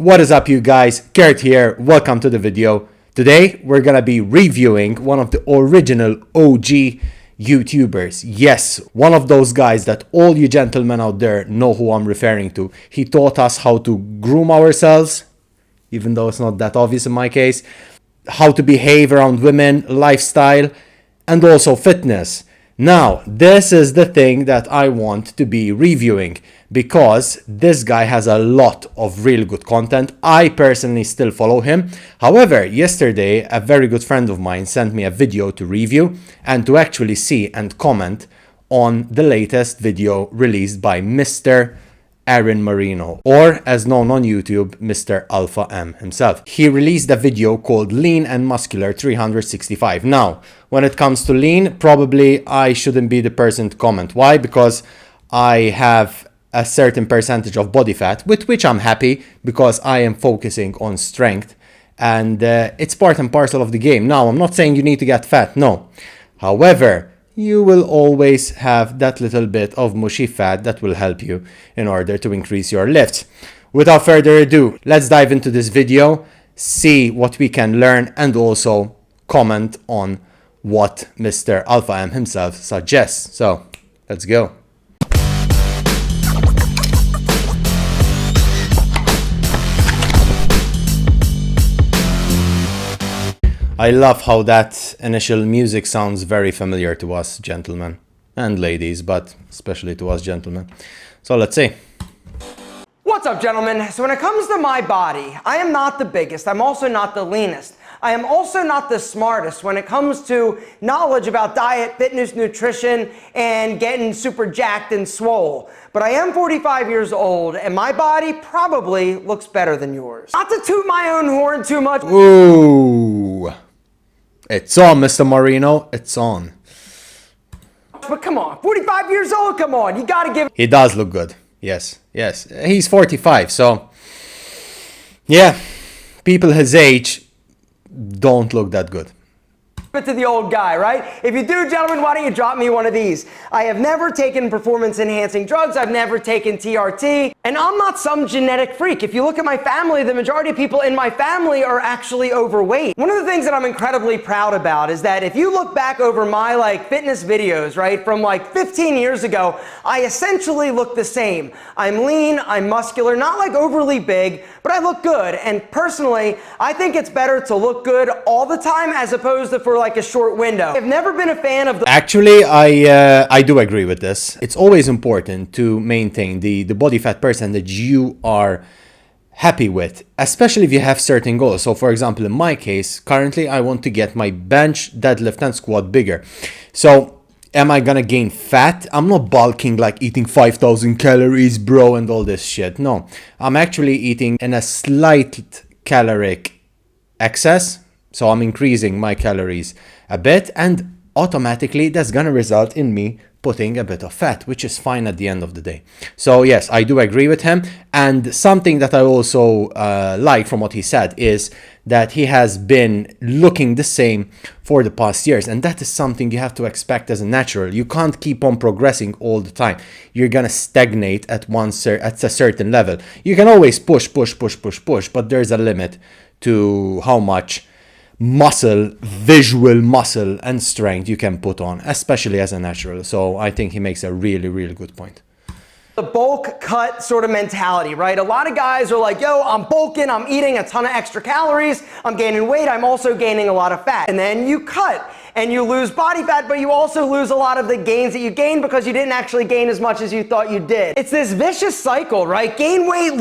What is up, you guys? Kurt here. Welcome to the video. Today we're gonna be reviewing one of the original OG YouTubers. Yes, one of those guys that all you gentlemen out there know who I'm referring to. He taught us how to groom ourselves, even though it's not that obvious in my case, how to behave around women, lifestyle, and also fitness. Now, this is the thing that I want to be reviewing because this guy has a lot of really good content. I personally still follow him. However, yesterday, a very good friend of mine sent me a video to review and to actually see and comment on the latest video released by Mr. Aaron Marino, or as known on YouTube, Mr. Alpham himself. He released a video called Lean and Muscular 365. Now, when it comes to lean, probably I shouldn't be the person to comment. Why? Because I have a certain percentage of body fat, with which I'm happy because I am focusing on strength and it's part and parcel of the game. Now, I'm not saying you need to get fat, no. However, you will always have that little bit of mushy fat that will help you in order to increase your lifts. Without further ado, let's dive into this video, see what we can learn, and also comment on what Mr. Alpham himself suggests. So, let's go. I love how that initial music sounds very familiar to us gentlemen and ladies, but especially to us gentlemen. So let's see. What's up, gentlemen? So when it comes to my body, I am not the biggest. I'm also not the leanest. I am also not the smartest when it comes to knowledge about diet, fitness, nutrition, and getting super jacked and swole. But I am 45 years old, and my body probably looks better than yours. Not to toot my own horn too much. Ooh. It's on, Mr. Marino. It's on. But come on, 45 years old, come on. You gotta give... He does look good. Yes, yes. He's 45, so... yeah, people his age don't look that good. It to the old guy, right? If you do, gentlemen, why don't you drop me one of these? I have never taken performance-enhancing drugs. I've never taken TRT. And I'm not some genetic freak. If you look at my family, the majority of people in my family are actually overweight. One of the things that I'm incredibly proud about is that if you look back over my fitness videos, right, from 15 years ago, I essentially look the same. I'm lean, I'm muscular, not overly big, but I look good. And personally, I think it's better to look good all the time as opposed to for a short window. I've never been a fan of the... Actually, I do agree with this. It's always important to maintain the body fat percentage you are happy with, especially if you have certain goals. So for example, in my case, currently I want to get my bench, deadlift, and squat bigger. So am I gonna gain fat? I'm not bulking eating 5,000 calories, bro, and all this shit. No, I'm actually eating in a slight caloric excess. So I'm increasing my calories a bit, and automatically that's gonna result in me putting a bit of fat, which is fine at the end of the day. So yes, I do agree with him. And something that I also like from what he said is that he has been looking the same for the past years. And that is something you have to expect as a natural. You can't keep on progressing all the time. You're gonna stagnate at a certain level. You can always push, but there's a limit to how much muscle, visual muscle and strength you can put on, especially as a natural. So I think he makes a really, really good point. The bulk cut sort of mentality, right? A lot of guys are like, yo, I'm bulking, I'm eating a ton of extra calories, I'm gaining weight, I'm also gaining a lot of fat. And then you cut and you lose body fat, but you also lose a lot of the gains that you gained because you didn't actually gain as much as you thought you did. It's this vicious cycle, right? Gain weight,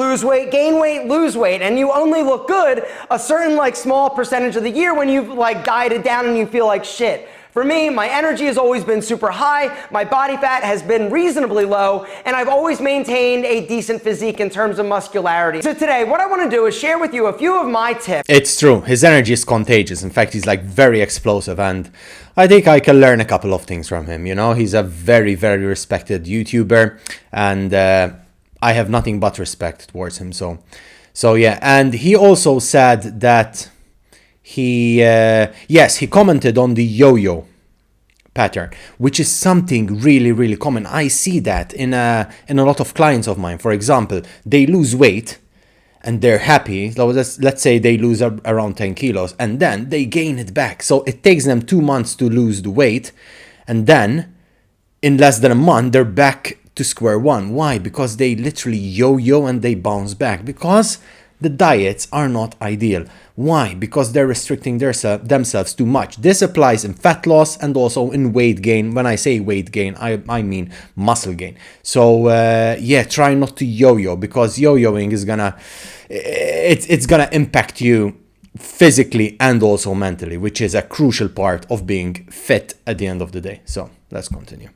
gain weight, lose weight, and you only look good a certain small percentage of the year when you've dieted down and you feel like shit. For me, my energy has always been super high, my body fat has been reasonably low, and I've always maintained a decent physique in terms of muscularity. So today, what I want to do is share with you a few of my tips. It's true, his energy is contagious. In fact, he's very explosive, and I think I can learn a couple of things from him. You know, he's a very, very respected YouTuber, and I have nothing but respect towards him. So yeah, and he also said that he commented on the yo-yo pattern, which is something really, really common. I see that in a lot of clients of mine. For example, they lose weight and they're happy. So let's say they lose around 10 kilos and then they gain it back. So it takes them 2 months to lose the weight, and then in less than a month they're back to square one. Why? Because they literally yo-yo and they bounce back, because the diets are not ideal. Why? Because they're restricting themselves too much. This applies in fat loss and also in weight gain. When I say weight gain, I mean muscle gain. So yeah, try not to yo-yo, because yo-yoing is gonna it's gonna impact you physically and also mentally, which is a crucial part of being fit at the end of the day. So let's continue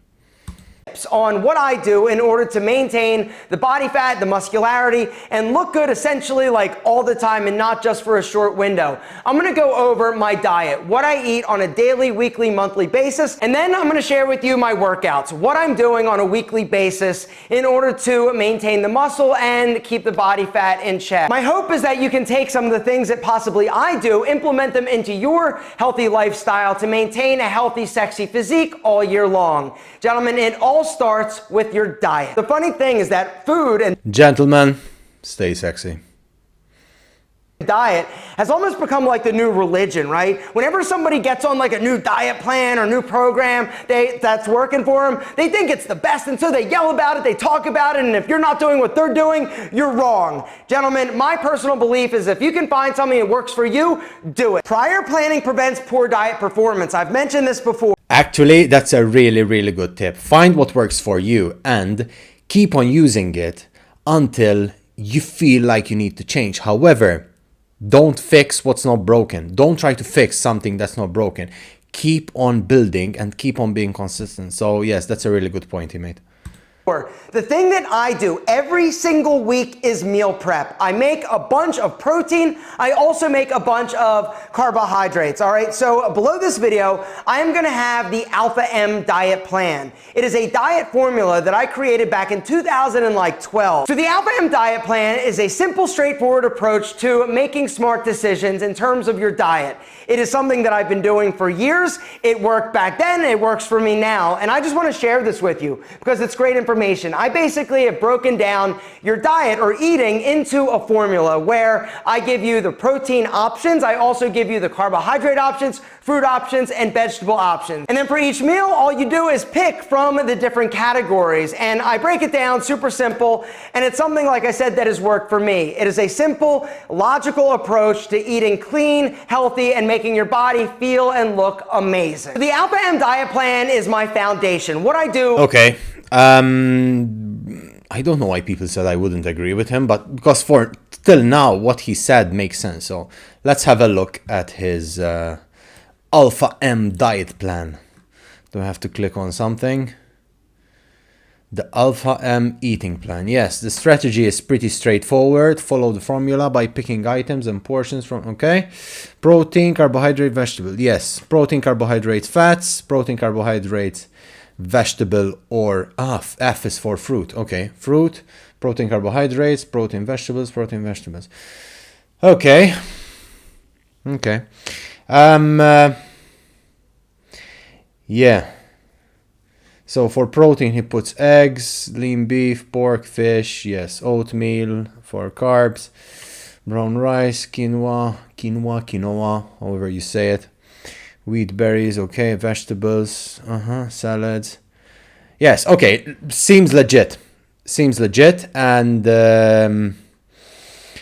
on what I do in order to maintain the body fat, the muscularity, and look good essentially like all the time and not just for a short window. I'm gonna go over my diet, what I eat on a daily, weekly, monthly basis, and then I'm gonna share with you my workouts, what I'm doing on a weekly basis in order to maintain the muscle and keep the body fat in check. My hope is that you can take some of the things that possibly I do, implement them into your healthy lifestyle to maintain a healthy, sexy physique all year long. Gentlemen, it all starts with your diet. The funny thing is that food and gentlemen, stay sexy. Diet has almost become like the new religion, right? Whenever somebody gets on like a new diet plan or new program that's working for them, they think it's the best, and so they yell about it, they talk about it, and if you're not doing what they're doing, you're wrong. Gentlemen, my personal belief is if you can find something that works for you, do it. Prior planning prevents poor diet performance. I've mentioned this before. Actually, that's a really, really good tip. Find what works for you and keep on using it until you feel like you need to change. However, don't fix what's not broken. Don't try to fix something that's not broken. Keep on building and keep on being consistent. So yes, that's a really good point he made. The thing that I do every single week is meal prep. I make a bunch of protein. I also make a bunch of carbohydrates. All right. So below this video, I am going to have the Alpham Diet plan. It is a diet formula that I created back in 2012. So the Alpham Diet plan is a simple, straightforward approach to making smart decisions in terms of your diet. It is something that I've been doing for years. It worked back then. It works for me now. And I just want to share this with you because it's great information. I basically have broken down your diet or eating into a formula where I give you the protein options. I also give you the carbohydrate options, fruit options, and vegetable options. And then for each meal, all you do is pick from the different categories. And I break it down super simple. And it's something, like I said, that has worked for me. It is a simple, logical approach to eating clean, healthy, and making your body feel and look amazing. The Alpham Diet plan is my foundation. What I do... Okay. I don't know why people said I wouldn't agree with him, but because for till now what he said makes sense. So let's have a look at his Alpham Diet plan. Do I have to click on something? The Alpham eating plan. Yes, the strategy is pretty straightforward. Follow the formula by picking items and portions from, okay. Protein, carbohydrate, vegetable. Yes, protein, carbohydrates, fats, protein, carbohydrates, vegetable, or F is for fruit. Okay, fruit, protein, carbohydrates, protein, vegetables, protein, vegetables. Okay. Yeah. So for protein, he puts eggs, lean beef, pork, fish. Yes, oatmeal for carbs, brown rice, quinoa, however you say it. Wheat berries, okay, vegetables, salads. Yes, okay, seems legit, and I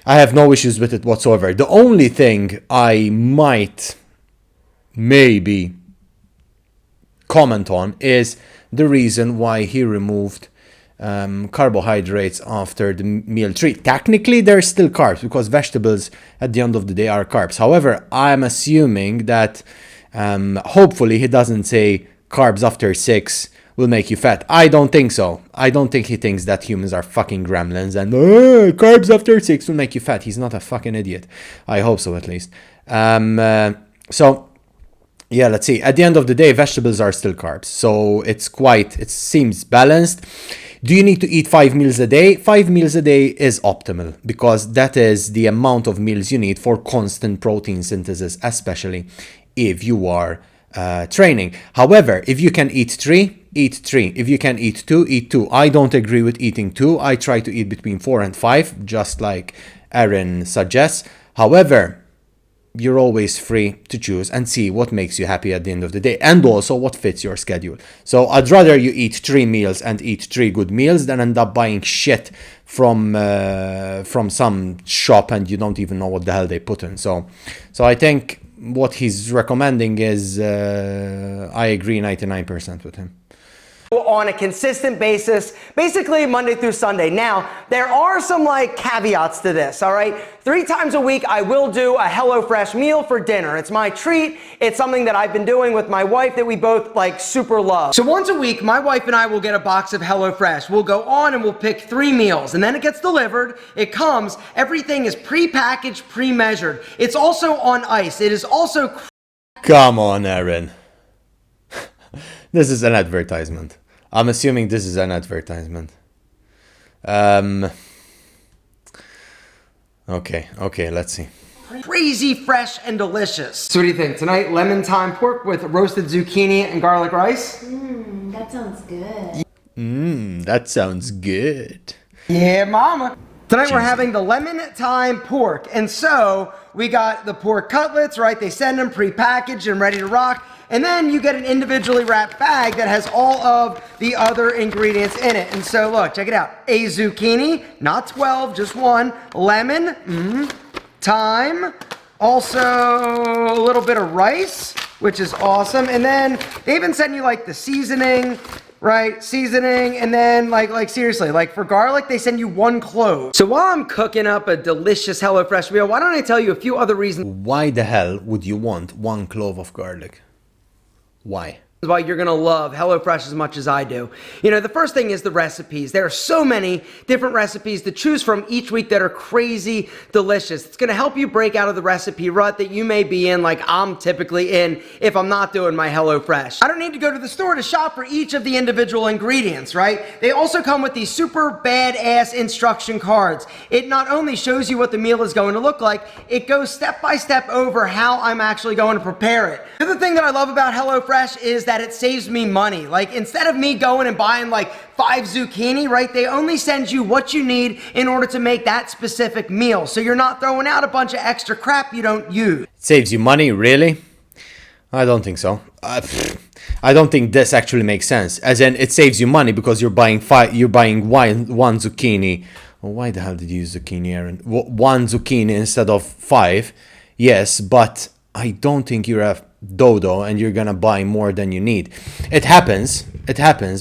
have no issues with it whatsoever. The only thing I might maybe comment on is the reason why he removed carbohydrates after the meal 3. Technically, there's still carbs because vegetables at the end of the day are carbs. However, I'm assuming that hopefully he doesn't say carbs after 6 will make you fat. I don't think so. I don't think he thinks that humans are fucking gremlins and carbs after 6 will make you fat. He's not a fucking idiot. I hope so, at least. So yeah, let's see. At the end of the day, vegetables are still carbs. So it seems balanced. Do you need to eat 5 meals a day? 5 meals a day is optimal because that is the amount of meals you need for constant protein synthesis, especially if you are training. However, if you can eat 3, eat 3. If you can eat 2, eat 2. I don't agree with eating 2. I try to eat between 4 and 5, just like Aaron suggests. However, you're always free to choose and see what makes you happy at the end of the day, and also what fits your schedule. So I'd rather you eat 3 meals and eat 3 good meals than end up buying shit from some shop and you don't even know what the hell they put in. So I think what he's recommending is, I agree 99% with him. On a consistent basis, basically Monday through Sunday. Now, there are some like caveats to this, all right? 3 times a week, I will do a HelloFresh meal for dinner. It's my treat. It's something that I've been doing with my wife that we both like super love. So once a week, my wife and I will get a box of HelloFresh. We'll go on and we'll pick 3 meals, and then it gets delivered. It comes. Everything is pre-packaged, pre-measured. It's also on ice. It is also... Come on, Aaron. This is an advertisement. I'm assuming this is an advertisement. Okay, let's see. Crazy fresh and delicious. So what do you think? Tonight, lemon thyme pork with roasted zucchini and garlic rice? That sounds good. That sounds good. Yeah, mama. Tonight we're having the lemon thyme pork. And so we got the pork cutlets, right? They send them pre-packaged and ready to rock. And then you get an individually wrapped bag that has all of the other ingredients in it. And so look, check it out. A zucchini, not 12, just 1. Lemon, thyme, also a little bit of rice, which is awesome. And then they even send you like the seasoning, right? Seasoning, and then like seriously, like for garlic, they send you 1 clove. So while I'm cooking up a delicious HelloFresh meal, why don't I tell you a few other reasons Why the hell would you want 1 clove of garlic? Why? why you're gonna love HelloFresh as much as I do. You know, the first thing is the recipes. There are so many different recipes to choose from each week that are crazy delicious. It's gonna help you break out of the recipe rut that you may be in, like I'm typically in if I'm not doing my HelloFresh. I don't need to go to the store to shop for each of the individual ingredients, right? They also come with these super badass instruction cards. It not only shows you what the meal is going to look like, it goes step by step over how I'm actually going to prepare it. The other thing that I love about HelloFresh is that it saves me money. Like instead of me going and buying like 5 zucchini, right? They only send you what you need in order to make that specific meal. So you're not throwing out a bunch of extra crap you don't use. It saves you money, really? I don't think so. I don't think this actually makes sense. As in, it saves you money because you're buying one zucchini. Well, why the hell did you use zucchini, Aaron? 1 zucchini instead of 5. Yes, but I don't think you're a dodo and you're gonna buy more than you need. It happens,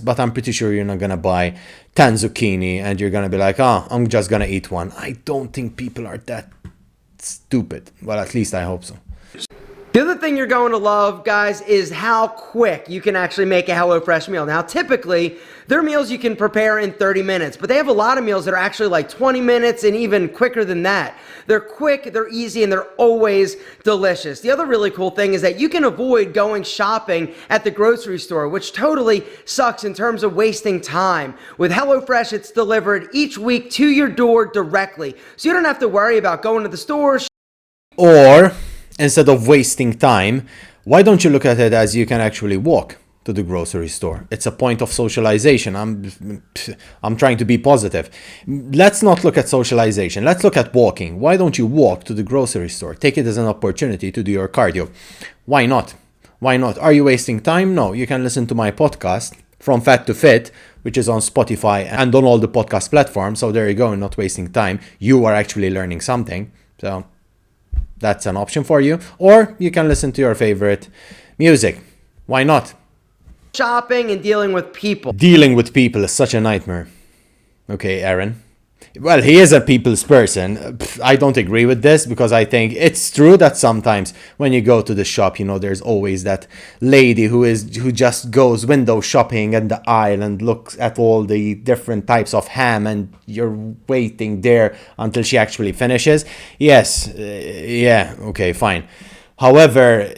but I'm pretty sure you're not gonna buy 10 zucchini and you're gonna be like, oh, I'm just gonna eat 1. I don't think people are that stupid. Well, at least I hope so. The other thing you're going to love, guys, is how quick you can actually make a HelloFresh meal. Now, typically, their meals you can prepare in 30 minutes, but they have a lot of meals that are actually like 20 minutes and even quicker than that. They're quick, they're easy, and they're always delicious. The other really cool thing is that you can avoid going shopping at the grocery store, which totally sucks in terms of wasting time. With HelloFresh, it's delivered each week to your door directly, so you don't have to worry about going to the store. Or, instead of wasting time, why don't you look at it as you can actually walk to the grocery store? It's a point of socialization. I'm trying to be positive. Let's not look at socialization. Let's look at walking. Why don't you walk to the grocery store? Take it as an opportunity to do your cardio. Why not? Why not? Are you wasting time? No. You can listen to my podcast, From Fat to Fit, which is on Spotify and on all the podcast platforms. So there you go, not wasting time. You are actually learning something. So that's an option for you. Or you can listen to your favorite music. Why not? Shopping and dealing with people. Dealing with people is such a nightmare. Okay, Aaron. Well, he is a people's person. I don't agree with this because I think it's true that sometimes when you go to the shop, you know, there's always that lady who just goes window shopping in the aisle and looks at all the different types of ham and you're waiting there until she actually finishes. Yes, yeah, okay, fine. However,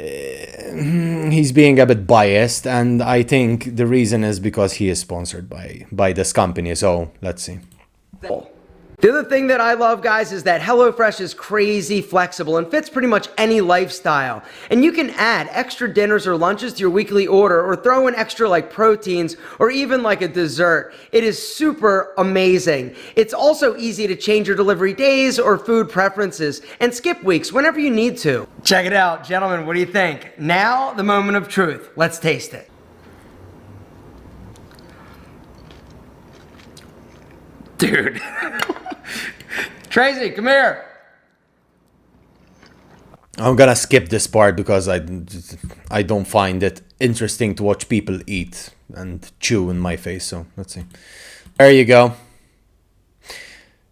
he's being a bit biased, and I think the reason is because he is sponsored by this company. So let's see. The other thing that I love, guys, is that HelloFresh is crazy flexible and fits pretty much any lifestyle. And you can add extra dinners or lunches to your weekly order or throw in extra like proteins or even like a dessert. It is super amazing. It's also easy to change your delivery days or food preferences and skip weeks whenever you need to. Check it out, gentlemen. What do you think? Now, the moment of truth. Let's taste it. Dude. Tracy, come here. I'm gonna skip this part because I don't find it interesting to watch people eat and chew in my face, so let's see. There you go.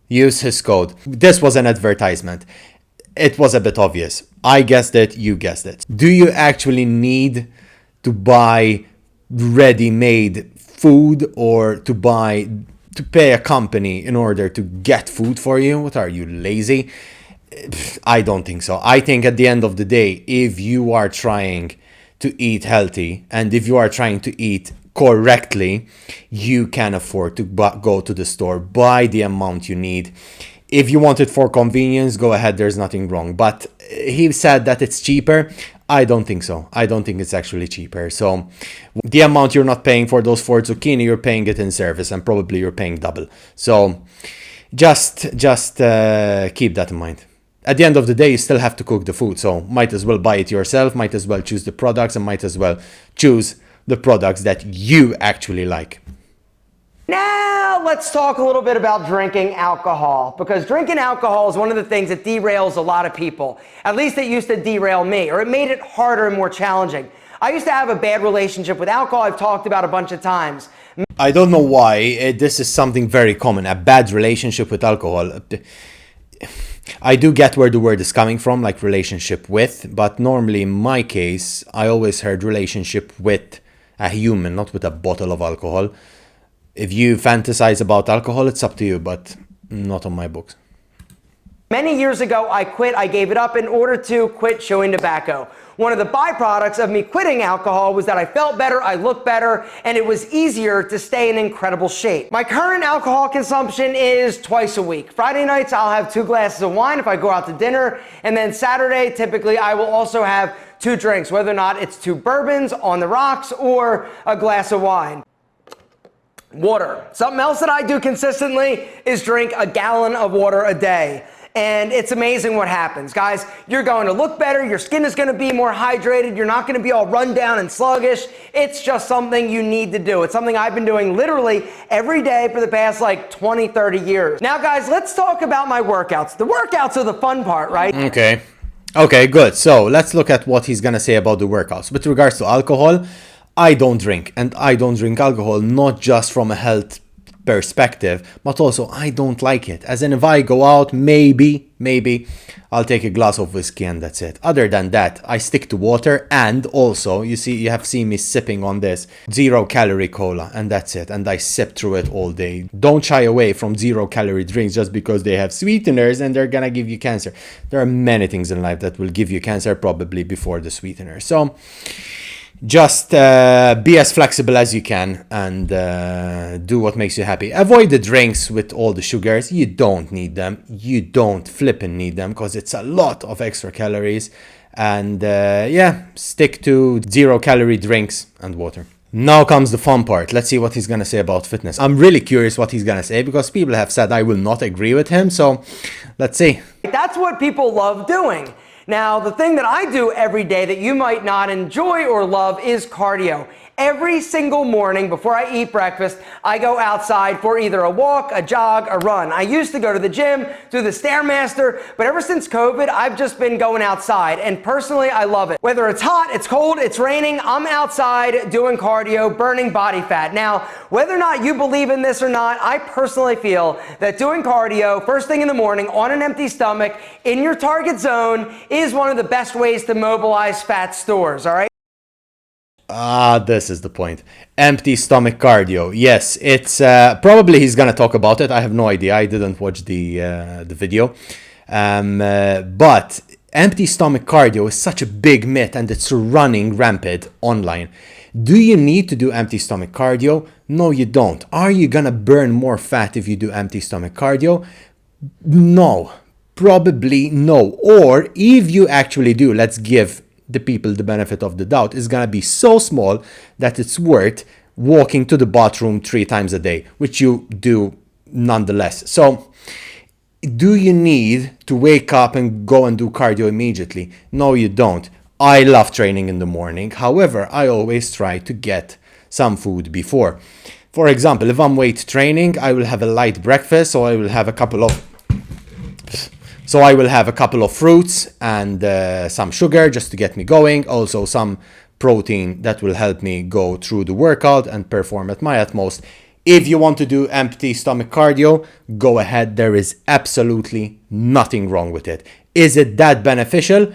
Use his code. This was an advertisement. It was a bit obvious. I guessed it, you guessed it. Do you actually need to buy ready-made food or to pay a company in order to get food for you? What are you, lazy? I don't think so. I think at the end of the day, if you are trying to eat healthy and if you are trying to eat correctly, you can afford to go to the store, buy the amount you need. If you want it for convenience, go ahead, there's nothing wrong. But he said that it's cheaper. I don't think so. I don't think it's actually cheaper. So the amount you're not paying for those 4 zucchini, you're paying it in service and probably you're paying double. So just keep that in mind. At the end of the day, you still have to cook the food. So might as well buy it yourself, might as well choose the products and might as well choose the products that you actually like. Now, let's talk a little bit about drinking alcohol, because drinking alcohol is one of the things that derails a lot of people. At least it used to derail me, or it made it harder and more challenging. I used to have a bad relationship with alcohol. I've talked about a bunch of times. I don't know why this is something very common, a bad relationship with alcohol. I do get where the word is coming from, like relationship with, but normally in my case, I always heard relationship with a human, not with a bottle of alcohol. If you fantasize about alcohol, it's up to you, but not on my books. Many years ago, I quit. I gave it up in order to quit chewing tobacco. One of the byproducts of me quitting alcohol was that I felt better, I looked better, and it was easier to stay in incredible shape. My current alcohol consumption is twice a week. Friday nights, I'll have 2 glasses of wine if I go out to dinner, and then Saturday, typically, I will also have 2 drinks, whether or not it's 2 bourbons on the rocks or a glass of wine. Water. Something else that I do consistently is drink a gallon of water a day. And it's amazing what happens. Guys, you're going to look better. Your skin is going to be more hydrated. You're not going to be all run down and sluggish. It's just something you need to do. It's something I've been doing literally every day for the past like 20, 30 years. Now, guys, let's talk about my workouts. The workouts are the fun part, right? Okay, good. So let's look at what he's going to say about the workouts. With regards to alcohol, I don't drink, and I don't drink alcohol not just from a health perspective, but also I don't like it. As in, if I go out, maybe I'll take a glass of whiskey and that's it. Other than that, I stick to water, and also you have seen me sipping on this 0-calorie cola, and that's it. And I sip through it all day. Don't shy away from 0-calorie drinks just because they have sweeteners and they're gonna give you cancer. There are many things in life that will give you cancer probably before the sweetener. So just be as flexible as you can and do what makes you happy. Avoid the drinks with all the sugars. You don't need them. You don't flipping need them because it's a lot of extra calories. And stick to 0-calorie drinks and water. Now comes the fun part. Let's see what he's going to say about fitness. I'm really curious what he's going to say because people have said I will not agree with him. So let's see. That's what people love doing. Now, the thing that I do every day that you might not enjoy or love is cardio. Every single morning before I eat breakfast, I go outside for either a walk, a jog, a run. I used to go to the gym, do the Stairmaster, but ever since COVID, I've just been going outside, and personally, I love it. Whether it's hot, it's cold, it's raining, I'm outside doing cardio, burning body fat. Now, whether or not you believe in this or not, I personally feel that doing cardio first thing in the morning on an empty stomach in your target zone is one of the best ways to mobilize fat stores, all right? This is the point. Empty stomach cardio. Yes, it's probably he's gonna talk about it. I have no idea. I didn't watch the video. But empty stomach cardio is such a big myth, and it's running rampant online. Do you need to do empty stomach cardio? No, you don't. Are you gonna burn more fat if you do empty stomach cardio? No, probably no. Or if you actually do, let's give the people the benefit of the doubt, it's gonna be so small that it's worth walking to the bathroom 3 times a day, which you do nonetheless. So do you need to wake up and go and do cardio immediately? No, you don't. I love training in the morning. However, I always try to get some food before. For example, if I'm weight training, I will have a light breakfast, so I will have a couple of fruits and some sugar just to get me going. Also some protein that will help me go through the workout and perform at my utmost. If you want to do empty stomach cardio, go ahead. There is absolutely nothing wrong with it. Is it that beneficial?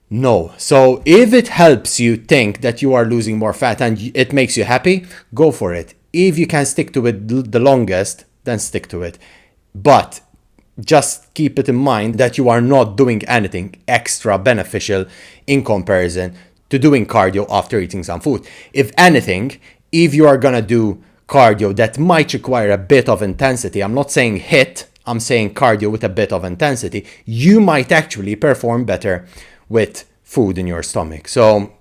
No. So if it helps you think that you are losing more fat and it makes you happy, go for it. If you can stick to it the longest, then stick to it. But just keep it in mind that you are not doing anything extra beneficial in comparison to doing cardio after eating some food. If anything, if you are gonna do cardio that might require a bit of intensity, I'm not saying HIIT, I'm saying cardio with a bit of intensity, you might actually perform better with food in your stomach. So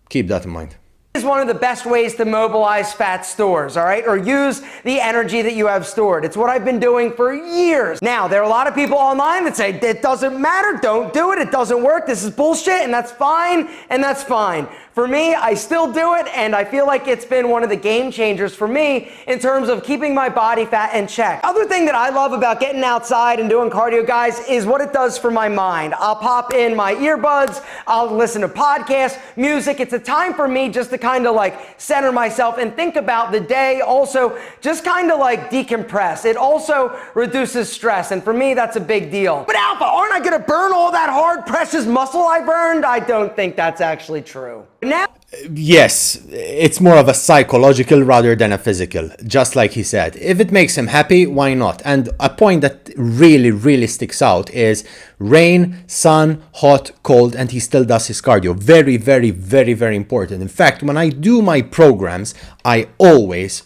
keep that in mind. Is one of the best ways to mobilize fat stores, all right? Or use the energy that you have stored. It's what I've been doing for years. Now, there are a lot of people online that say, it doesn't matter, don't do it, it doesn't work, this is bullshit, and that's fine, and that's fine. For me, I still do it, and I feel like it's been one of the game changers for me in terms of keeping my body fat in check. Other thing that I love about getting outside and doing cardio, guys, is what it does for my mind. I'll pop in my earbuds, I'll listen to podcasts, music. It's a time for me just to kind of like center myself and think about the day. Also, just kind of like decompress. It also reduces stress, and for me, that's a big deal. But Alpha, aren't I gonna burn all that hard, precious muscle I burned? I don't think that's actually true. Now, yes, it's more of a psychological rather than a physical, just like he said. If it makes him happy, why not? And a point that really sticks out is rain, sun, hot, cold, and he still does his cardio. Very important. In fact, when I do my programs, I always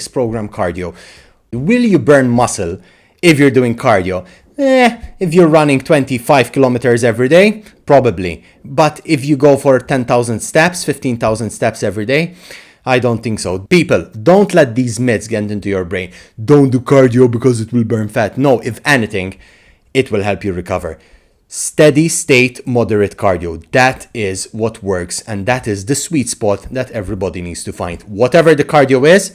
program cardio. Will you burn muscle if you're doing cardio? If you're running 25 kilometers every day, probably. But if you go for 10,000 steps, 15,000 steps every day, I don't think so. People, don't let these myths get into your brain. Don't do cardio because it will burn fat. No, if anything, it will help you recover. Steady state, moderate cardio. That is what works, and that is the sweet spot that everybody needs to find. Whatever the cardio is,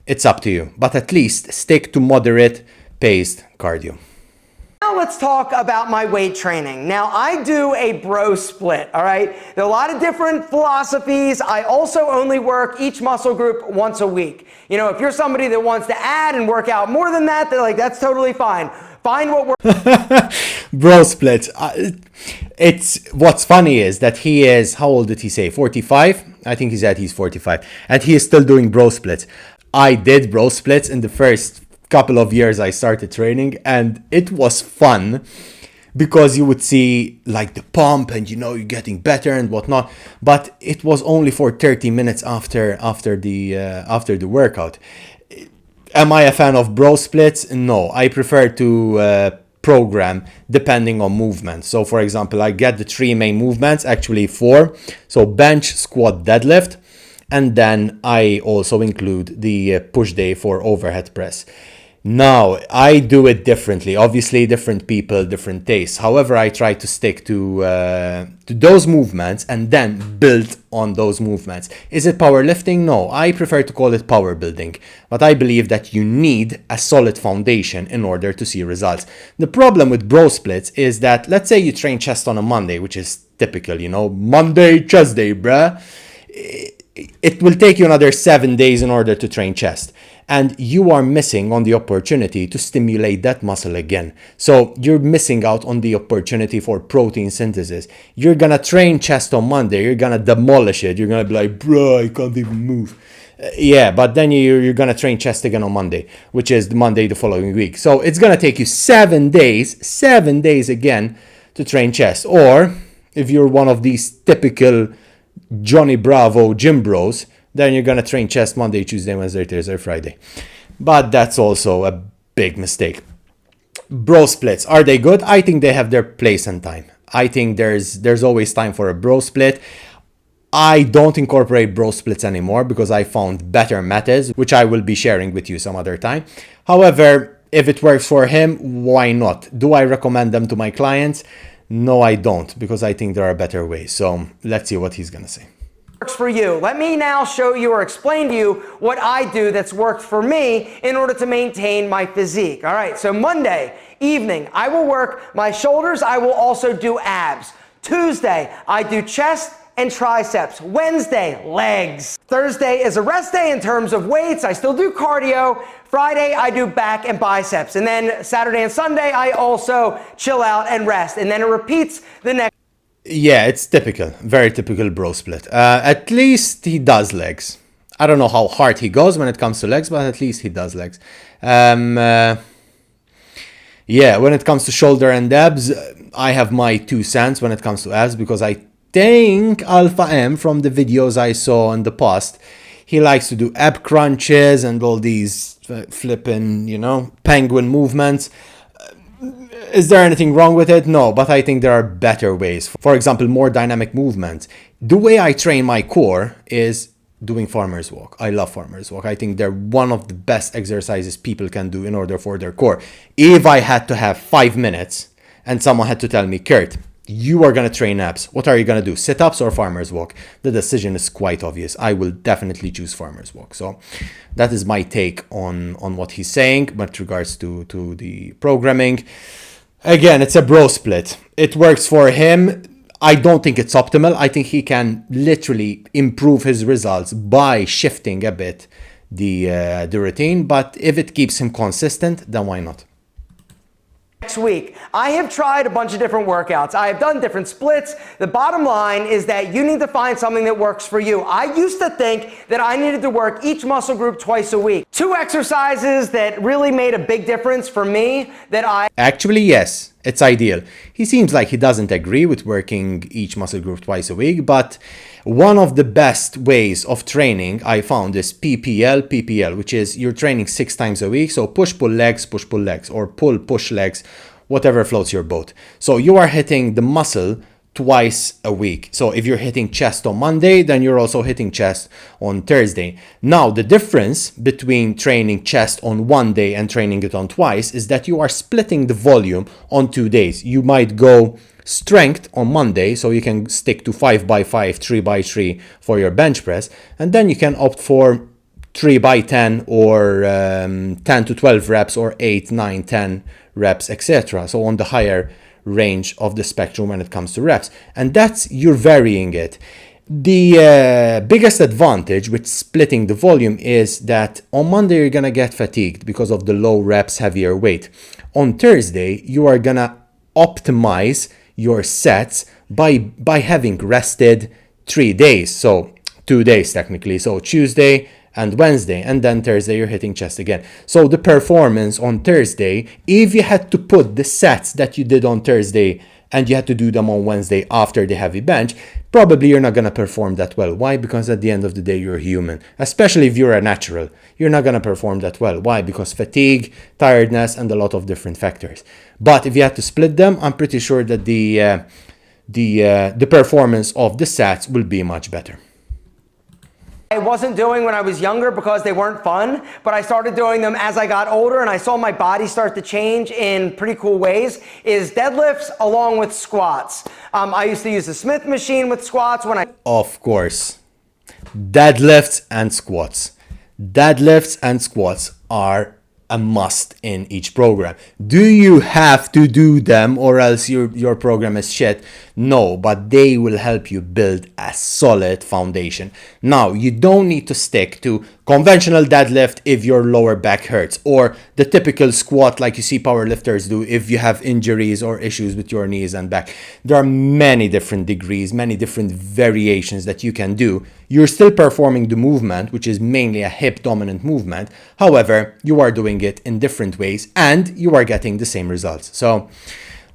it's up to you. But at least stick to moderate paced cardio. now let's talk about my weight training. Now I do a bro split, all right? There are a lot of different philosophies. I also only work each muscle group once a week. You know, if you're somebody that wants to add and work out more than that, they're like, that's totally fine. Find what works. Bro split. It's what's funny is that he is, how old did he say? 45? I think he said he's 45. And he is still doing bro splits. I did bro splits in the first couple of years I started training, and it was fun because you would see like the pump and you know you're getting better and whatnot, but it was only for 30 minutes after the workout. Am I a fan of bro splits? No, I prefer to program depending on movement. So for example, I get the 3 main movements, actually 4. So bench, squat, deadlift, and then I also include the push day for overhead press. Now, I do it differently. Obviously, different people, different tastes. However, I try to stick to those movements and then build on those movements. Is it powerlifting? No, I prefer to call it power building. But I believe that you need a solid foundation in order to see results. The problem with bro splits is that, let's say you train chest on a Monday, which is typical, you know, Monday, chest day, bruh. It will take you another 7 days in order to train chest. And you are missing on the opportunity to stimulate that muscle again. So you're missing out on the opportunity for protein synthesis. You're gonna train chest on Monday, you're gonna demolish it. You're gonna be like, bro, I can't even move. Yeah, but then you're gonna train chest again on Monday, which is the Monday the following week. So it's gonna take you 7 days again to train chest. Or if you're one of these typical Johnny Bravo gym bros, then you're gonna train chest Monday, Tuesday, Wednesday, Thursday, Friday. But that's also a big mistake. Bro splits, are they good? I think they have their place and time. I think there's always time for a bro split. I don't incorporate bro splits anymore because I found better methods, which I will be sharing with you some other time. However, if it works for him, why not? Do I recommend them to my clients? No, I don't, because I think there are better ways. So let's see what he's gonna say. Works for you. Let me now show you or explain to you what I do that's worked for me in order to maintain my physique. All right, so Monday evening, I will work my shoulders. I will also do abs. Tuesday, I do chest and triceps. Wednesday, legs. Thursday is a rest day in terms of weights. I still do cardio. Friday, I do back and biceps. And then Saturday and Sunday, I also chill out and rest. And then it repeats the next. Yeah, it's typical. Very typical bro split. At least he does legs. I don't know how hard he goes when it comes to legs, but at least he does legs. Yeah, when it comes to shoulder and abs, I have my 2 cents when it comes to abs, because I think Alpha M, from the videos I saw in the past, he likes to do ab crunches and all these flipping, penguin movements. Is there anything wrong with it? No, but I think there are better ways. For example, more dynamic movements. The way I train my core is doing farmer's walk. I love farmer's walk. I think they're one of the best exercises people can do in order for their core. If I had to have 5 minutes and someone had to tell me, Kurt, you are going to train abs, what are you going to do? Sit-ups or farmer's walk? The decision is quite obvious. I will definitely choose farmer's walk. So that is my take on what he's saying with regards to the programming. Again, it's a bro split. It works for him. I don't think it's optimal. I think he can literally improve his results by shifting a bit the routine. But if it keeps him consistent, then why not? Next week, I have tried a bunch of different workouts. I have done different splits. The bottom line is that you need to find something that works for you. I used to think that I needed to work each muscle group twice a week. 2 exercises that really made a big difference for me that I... Actually, yes, it's ideal. He seems like he doesn't agree with working each muscle group twice a week, but one of the best ways of training I found is PPL, which is you're training 6 times a week. So push, pull legs, or pull, push legs, whatever floats your boat. So you are hitting the muscle twice a week. So if you're hitting chest on Monday, then you're also hitting chest on Thursday. Now, the difference between training chest on one day and training it on twice is that you are splitting the volume on 2 days. You might go strength on Monday, so you can stick to 5x5, 3x3 for your bench press, and then you can opt for 3x10 or 10 to 12 reps or 8, 9, 10 reps, etc. So on the higher range of the spectrum when it comes to reps, and that's, you're varying it. The biggest advantage with splitting the volume is that on Monday you're gonna get fatigued because of the low reps, heavier weight. On Thursday you are gonna optimize your sets by having rested 3 days, so 2 days technically, so Tuesday and Wednesday, and then Thursday you're hitting chest again. So the performance on Thursday, if you had to put the sets that you did on Thursday and you had to do them on Wednesday after the heavy bench, probably you're not going to perform that well. Why? Because at the end of the day, you're human. Especially if you're a natural, you're not going to perform that well. Why? Because fatigue, tiredness, and a lot of different factors. But if you had to split them, I'm pretty sure that the performance of the sets will be much better. I wasn't doing when I was younger because they weren't fun, but I started doing them as I got older and I saw my body start to change in pretty cool ways, is deadlifts along with squats. I used to use the Smith machine with squats when I... Of course. Deadlifts and squats. Deadlifts and squats are a must in each program. Do you have to do them or else your program is shit? No, but they will help you build a solid foundation. Now, you don't need to stick to conventional deadlift if your lower back hurts, or the typical squat like you see powerlifters do if you have injuries or issues with your knees and back. There are many different degrees, many different variations that you can do. You're still performing the movement, which is mainly a hip dominant movement. However, you are doing it in different ways and you are getting the same results. So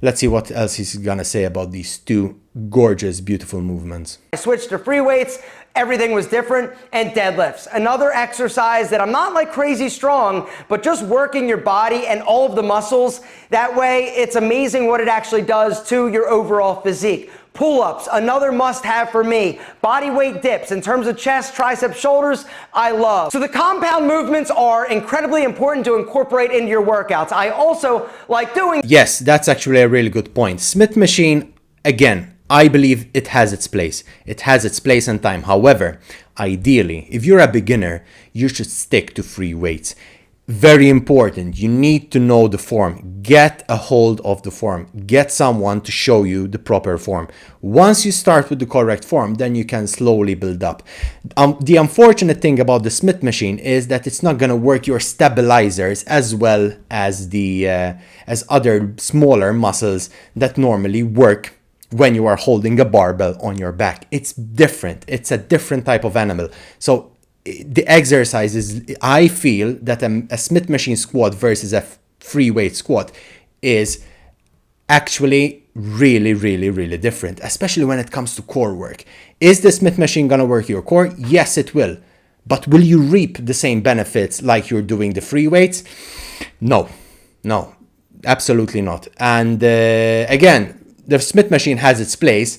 let's see what else he's gonna say about these two gorgeous, beautiful movements. I switched to free weights, everything was different, and deadlifts. Another exercise that I'm not like crazy strong, but just working your body and all of the muscles. That way, it's amazing what it actually does to your overall physique. Pull-ups, another must-have for me. Body weight dips in terms of chest, triceps, shoulders, I love. So the compound movements are incredibly important to incorporate into your workouts. I also like doing... Yes, that's actually a really good point. Smith machine, again, I believe it has its place. It has its place and time. However, ideally, if you're a beginner, you should stick to free weights. Very important. You need to know the form. Get a hold of the form. Get someone to show you the proper form. Once you start with the correct form, then you can slowly build up. The unfortunate thing about the Smith machine is that it's not going to work your stabilizers as well as the as other smaller muscles that normally work when you are holding a barbell on your back. It's different. It's a different type of animal. So the exercises, I feel that a Smith machine squat versus a free weight squat is actually really different, especially when it comes to core work. Is the Smith machine gonna work your core? Yes, it will. But will you reap the same benefits like you're doing the free weights? No, absolutely not. And again, the Smith machine has its place,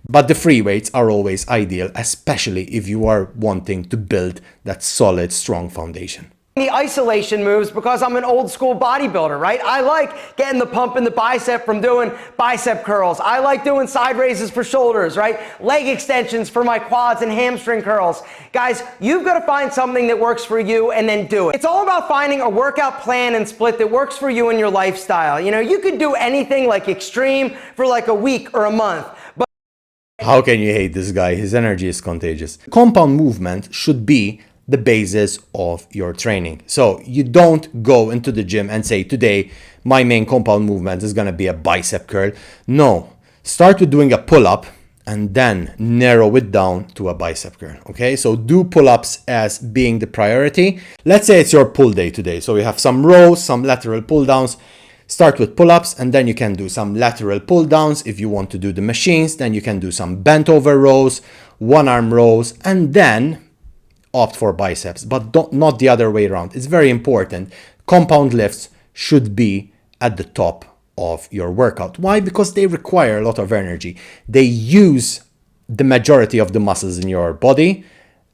but the free weights are always ideal, especially if you are wanting to build that solid, strong foundation. The isolation moves because I'm an old school bodybuilder, right? I like getting the pump in the bicep from doing bicep curls. I like doing side raises for shoulders, right? Leg extensions for my quads and hamstring curls. Guys, you've got to find something that works for you and then do it. It's all about finding a workout plan and split that works for you and your lifestyle. You know, you could do anything like extreme for like a week or a month. How can you hate this guy? His energy is contagious. Compound movement should be the basis of your training. So you don't go into the gym and say, today my main compound movement is going to be a bicep curl. No, start with doing a pull-up and then narrow it down to a bicep curl. Okay, so do pull-ups as being the priority. Let's say it's your pull day today. So you have some rows, some lateral pull downs. Start with pull-ups and then you can do some lateral pull-downs. If you want to do the machines, then you can do some bent over rows, one arm rows, and then opt for biceps, but not the other way around. It's very important. Compound lifts should be at the top of your workout. Why? Because they require a lot of energy. They use the majority of the muscles in your body,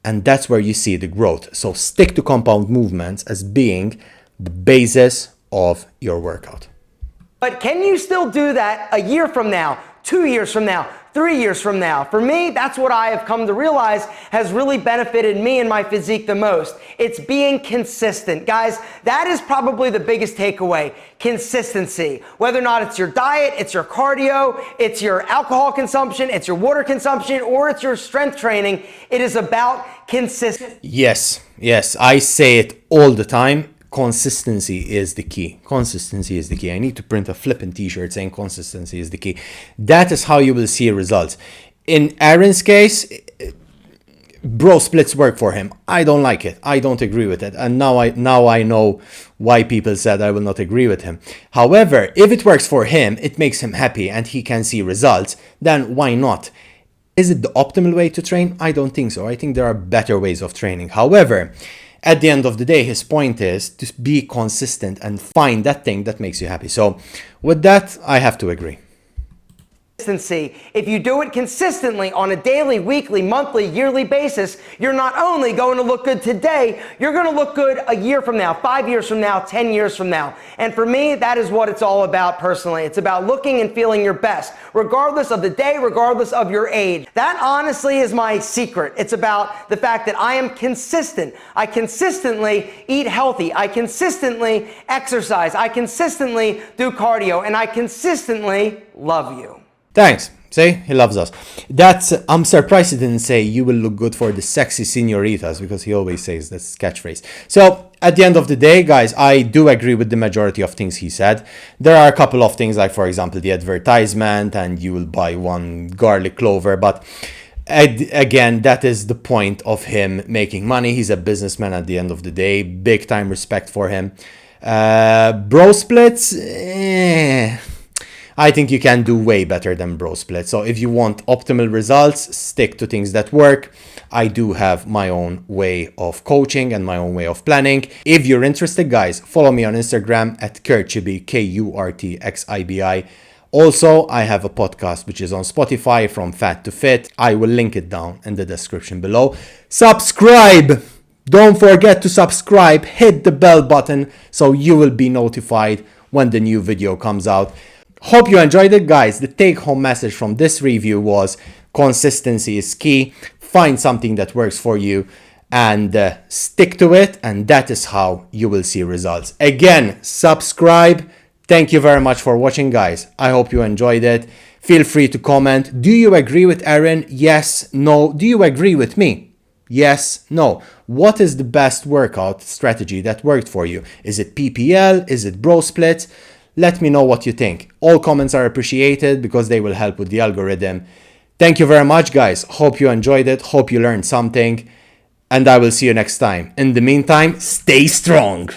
and that's where you see the growth. So stick to compound movements as being the basis of your workout. But can you still do that a year from now, 2 years from now, 3 years from now? For me, that's what I have come to realize has really benefited me and my physique the most. It's being consistent. Guys, that is probably the biggest takeaway. Consistency. Whether or not it's your diet, it's your cardio, it's your alcohol consumption, it's your water consumption, or it's your strength training, it is about consistency. Yes, I say it all the time. Consistency is the key. Consistency is the key. I need to print a flippin' t-shirt saying consistency is the key. That is how you will see results. In Aaron's case, bro splits work for him. I don't like it. I don't agree with it. And now I know why people said I will not agree with him. However, if it works for him, it makes him happy and he can see results, then why not? Is it the optimal way to train? I don't think so. I think there are better ways of training. However, at the end of the day, his point is to be consistent and find that thing that makes you happy. So with that, I have to agree. Consistency. If you do it consistently on a daily, weekly, monthly, yearly basis, you're not only going to look good today, you're going to look good a year from now, 5 years from now, 10 years from now. And for me, that is what it's all about personally. It's about looking and feeling your best, regardless of the day, regardless of your age. That honestly is my secret. It's about the fact that I am consistent. I consistently eat healthy. I consistently exercise. I consistently do cardio. And I consistently love you. Thanks. See, he loves us. I'm surprised he didn't say you will look good for the sexy senoritas, because he always says that's catchphrase. So at the end of the day, guys, I do agree with the majority of things he said. There are a couple of things like, for example, the advertisement and you will buy one garlic clover. But again, that is the point of him making money. He's a businessman at the end of the day. Big time respect for him. Bro splits, I think you can do way better than bro split. So if you want optimal results, stick to things that work. I do have my own way of coaching and my own way of planning. If you're interested, guys, follow me on Instagram at Kurtxibi, Kurtxibi. Also, I have a podcast which is on Spotify, From Fat to Fit. I will link it down in the description below. Subscribe! Don't forget to subscribe. Hit the bell button so you will be notified when the new video comes out. Hope you enjoyed it, guys. The take-home message from this review was consistency is key. Find something that works for you and stick to it, and that is how you will see results. Again, subscribe. Thank you very much for watching, guys. I hope you enjoyed it. Feel free to comment. Do you agree with Aaron? Yes, no. Do you agree with me? Yes, no. What is the best workout strategy that worked for you? Is it PPL? Is it bro split? Let me know what you think. All comments are appreciated because they will help with the algorithm. Thank you very much, guys. Hope you enjoyed it. Hope you learned something. And I will see you next time. In the meantime, stay strong.